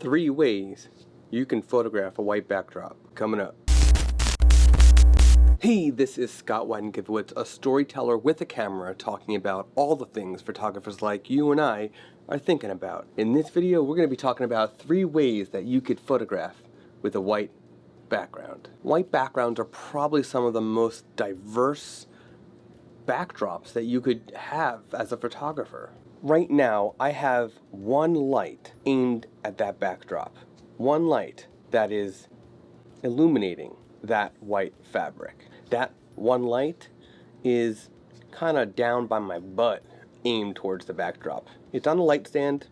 3 ways you can photograph a white backdrop. Coming up. Hey, this is Scott Weidenkivowitz, a storyteller with a camera talking about all the things photographers like you and I are thinking about. In this video, we're going to be talking about 3 ways that you could photograph with a white background. White backgrounds are probably some of the most diverse backdrops that you could have as a photographer. Right now, I have one light aimed at that backdrop. One light that is illuminating that white fabric. That one light is kind of down by my butt, aimed towards the backdrop. It's on a light stand,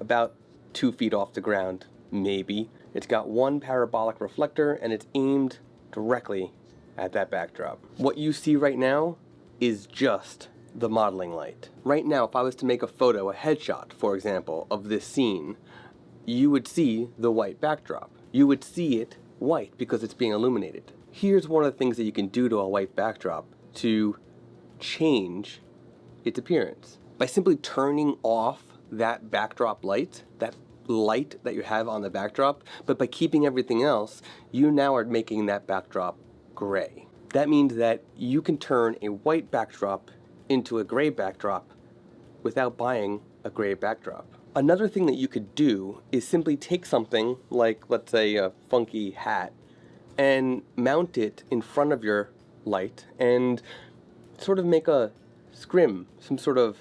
about 2 feet off the ground, maybe. It's got one parabolic reflector and it's aimed directly at that backdrop. What you see right now is just the modeling light. Right now, if I was to make a photo, a headshot, for example, of this scene, you would see the white backdrop. You would see it white because it's being illuminated. Here's one of the things that you can do to a white backdrop to change its appearance. By simply turning off that backdrop light, that light that you have on the backdrop, but by keeping everything else, you now are making that backdrop gray. That means that you can turn a white backdrop into a gray backdrop without buying a gray backdrop. Another thing that you could do is simply take something like, let's say, a funky hat and mount it in front of your light and sort of make a scrim, some sort of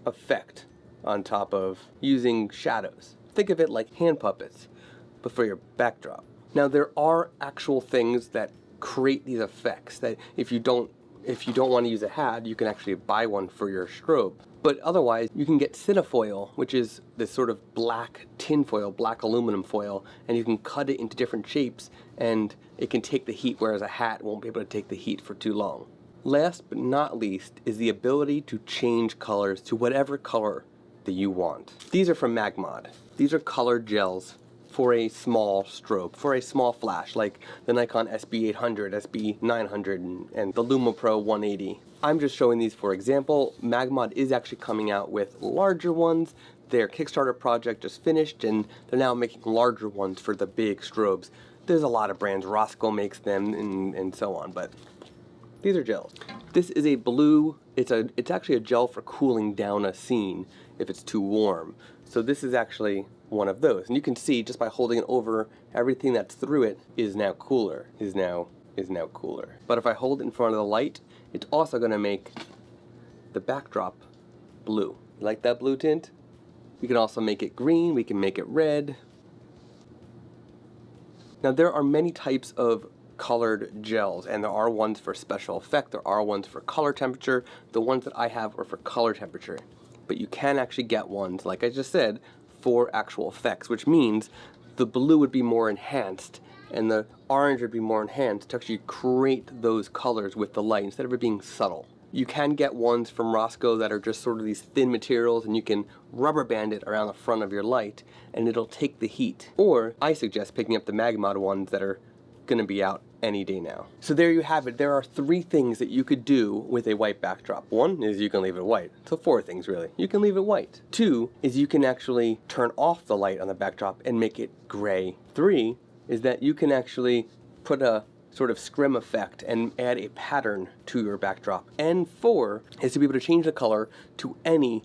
effect on top of using shadows. Think of it like hand puppets, but for your backdrop. Now, there are actual things that create these effects that if you don't want to use a hat, you can actually buy one for your strobe. But otherwise, you can get cinefoil, which is this sort of black tin foil, black aluminum foil, and you can cut it into different shapes, and it can take the heat, whereas a hat won't be able to take the heat for too long. Last but not least is the ability to change colors to whatever color that you want. These are from Magmod. These are colored gels for a small strobe, for a small flash, like the Nikon SB800, SB900, and the LumaPro 180. I'm just showing these for example. Magmod is actually coming out with larger ones. Their Kickstarter project just finished, and they're now making larger ones for the big strobes. There's a lot of brands, Rosco makes them, and so on, but these are gels. This is a blue, it's actually a gel for cooling down a scene if it's too warm. So this is actually one of those. And you can see just by holding it over, everything that's through it is now cooler, is now cooler. But if I hold it in front of the light, it's also gonna make the backdrop blue. You like that blue tint? We can also make it green, we can make it red. Now there are many types of colored gels, and there are ones for special effect, there are ones for color temperature. The ones that I have are for color temperature. But you can actually get ones, like I just said, for actual effects, which means the blue would be more enhanced and the orange would be more enhanced to actually create those colors with the light instead of it being subtle. You can get ones from Rosco that are just sort of these thin materials, and you can rubber band it around the front of your light and it'll take the heat. Or I suggest picking up the Magmod ones that are going to be out any day now. So there you have it. There are 3 things that you could do with a white backdrop. 1 is you can leave it white. So 4 things really. You can leave it white. 2 is you can actually turn off the light on the backdrop and make it gray. 3 is that you can actually put a sort of scrim effect and add a pattern to your backdrop. And 4 is to be able to change the color to any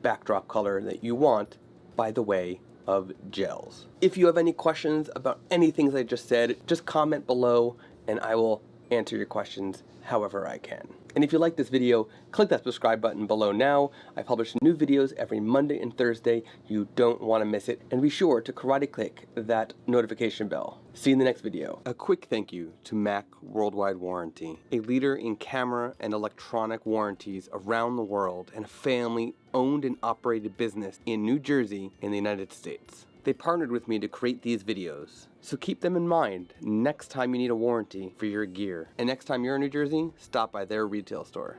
backdrop color that you want by the way of gels. If you have any questions about anything that I just said, just comment below and I will answer your questions however I can. And if you like this video, click that subscribe button below now. I publish new videos every Monday and Thursday. You don't want to miss it. And be sure to karate click that notification bell. See you in the next video. A quick thank you to Mac Worldwide Warranty, a leader in camera and electronic warranties around the world and a family-owned and operated business in New Jersey in the United States. They partnered with me to create these videos, so keep them in mind next time you need a warranty for your gear. And next time you're in New Jersey, stop by their retail store.